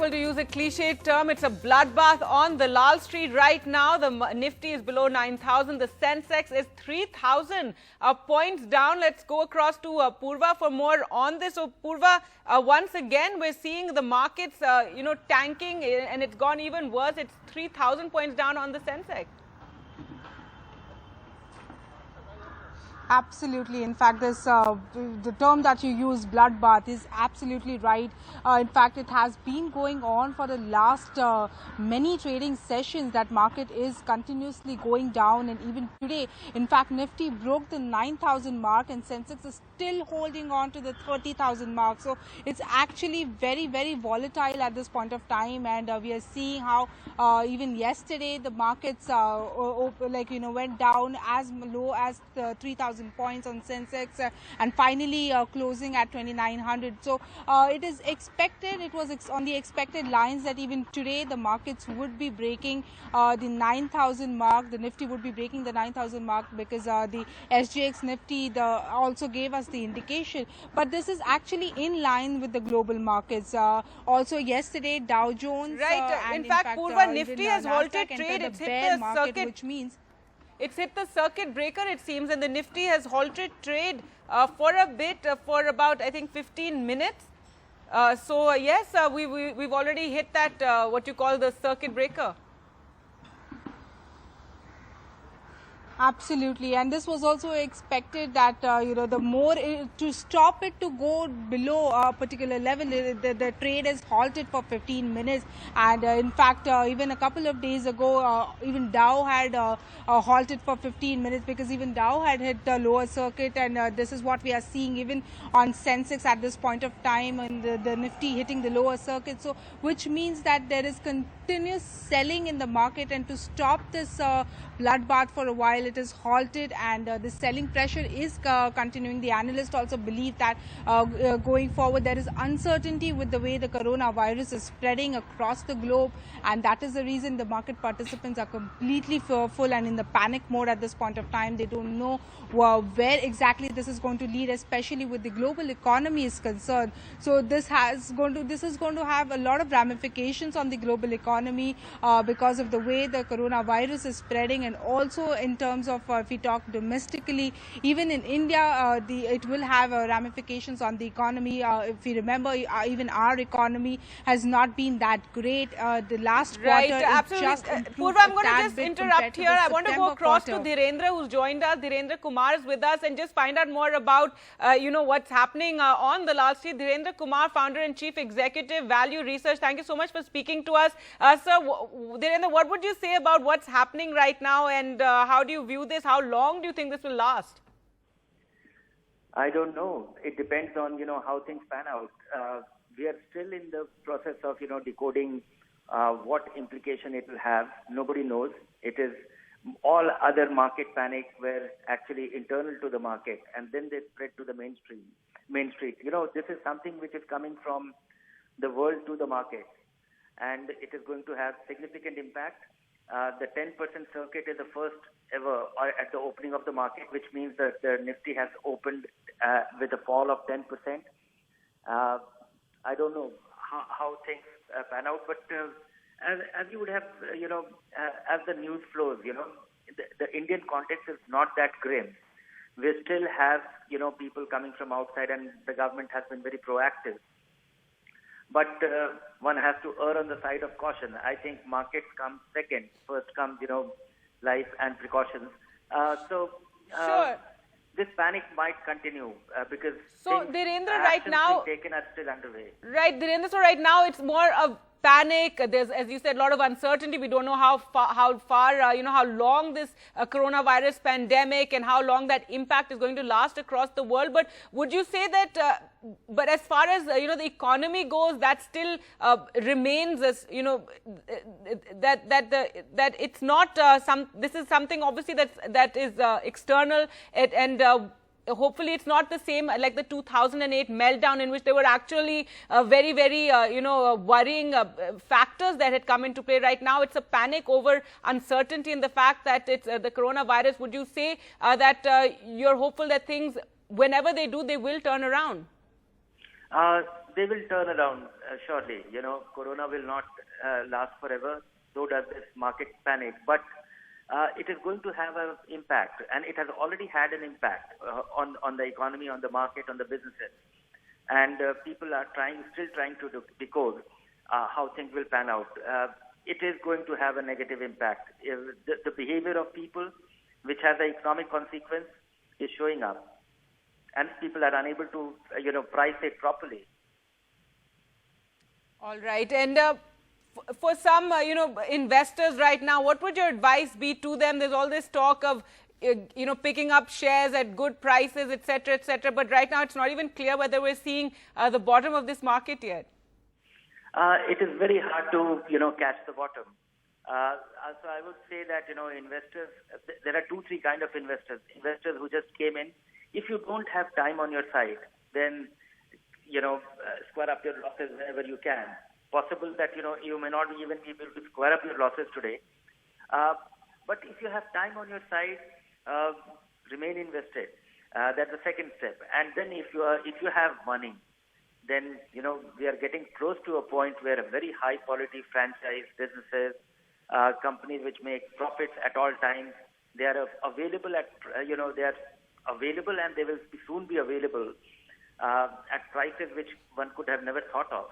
Well, to use a cliche term, it's a bloodbath on the Lal Street right now. The Nifty is below 9,000. The Sensex is 3,000 points down. Let's go across to Purva for more on this. So, Purva, once again, we're seeing the markets, tanking, and it's gone even worse. It's 3,000 points down on the Sensex. Absolutely. In fact, this the term that you use, bloodbath, is absolutely right. In fact, it has been going on for the last many trading sessions. That market is continuously going down, and even today, in fact, Nifty broke the 9,000 mark, and Sensex is still holding on to the 30,000 mark. So it's actually very, very volatile at this point of time, and we are seeing how even yesterday the markets went down as low as 3,000 points on Sensex and finally closing at 2,900. So it is expected, it was on the expected lines that even today the markets would be breaking the 9,000 mark. The Nifty would be breaking the 9,000 mark because the SGX Nifty also gave us the indication. But this is actually in line with the global markets. Also yesterday Dow Jones, in fact, Purva, Nifty has halted trade. It's hit the circuit, which means it's hit the circuit breaker, it seems, and the Nifty has halted trade for a bit, for about, I think, 15 minutes. Yes, we've already hit that, what you call the circuit breaker. Absolutely, and this was also expected that the more to stop it to go below a particular level, the trade is halted for 15 minutes. And in fact, even a couple of days ago, even Dow had halted for 15 minutes because even Dow had hit the lower circuit, and this is what we are seeing even on Sensex at this point of time, and the Nifty hitting the lower circuit. So, which means that there is continuous selling in the market, and to stop this bloodbath for a while, it is halted, and the selling pressure is continuing. The analysts also believe that going forward there is uncertainty with the way the coronavirus is spreading across the globe, and that is the reason the market participants are completely fearful and in the panic mode at this point of time. They don't know where exactly this is going to lead, especially with the global economy is concerned. So this is going to have a lot of ramifications on the global economy because of the way the coronavirus is spreading, and also in terms of if we talk domestically, even in India, it will have ramifications on the economy. If we remember, even our economy has not been that great. The last quarter absolutely. Just Purva, I'm going to just interrupt here. I want to go across to Dhirendra, who's joined us. Dhirendra Kumar is with us, and just find out more about what's happening on the Lal Street. Dhirendra Kumar, founder and chief executive, Value Research. Thank you so much for speaking to us, sir. Dhirendra, what would you say about what's happening right now, and how do you view this? How long do you think this will last? I don't know. It depends on, how things pan out. We are still in the process of, decoding what implication it will have. Nobody knows. It is all other market panic were actually internal to the market, and then they spread to the Main Street. This is something which is coming from the world to the market, and it is going to have significant impact. The 10% circuit is the first ever at the opening of the market, which means that the Nifty has opened with a fall of 10%. I don't know how things pan out, but as you would have, as the news flows, the Indian context is not that grim. We still have, people coming from outside, and the government has been very proactive. But one has to err on the side of caution. I think markets come second. First comes, life and precautions. Sure. This panic might continue because Dhirendra, right now, taken are still underway. Right, Dhirendra. So right now it's more of panic. There's, as you said, a lot of uncertainty. We don't know how far, how long this coronavirus pandemic and how long that impact is going to last across the world. But would you say that, but as far as, the economy goes, that still remains as, that it's not this is something obviously that is external and hopefully it's not the same like the 2008 meltdown, in which there were actually very, very, worrying factors that had come into play. Right now, it's a panic over uncertainty and the fact that it's the coronavirus. Would you say that you're hopeful that things, whenever they do, they will turn around? They will turn around shortly. Corona will not last forever. So does this market panic. But it is going to have an impact, and it has already had an impact on the economy, on the market, on the businesses. And people are still trying to decode how things will pan out. It is going to have a negative impact. The behavior of people, which has an economic consequence, is showing up, and people are unable to, price it properly. All right, and for some, investors right now, what would your advice be to them? There's all this talk of, picking up shares at good prices, etc., etc. But right now, it's not even clear whether we're seeing the bottom of this market yet. It is very hard to, catch the bottom. So I would say that, investors, there are 2-3 kind of investors. Investors who just came in. If you don't have time on your side, then, square up your losses whenever you can. Possible that, you may not even be able to square up your losses today. But if you have time on your side, remain invested. That's the second step. And then if you have money, then, we are getting close to a point where a very high quality franchise businesses, companies which make profits at all times, they are available they are available, and they will soon be available at prices which one could have never thought of.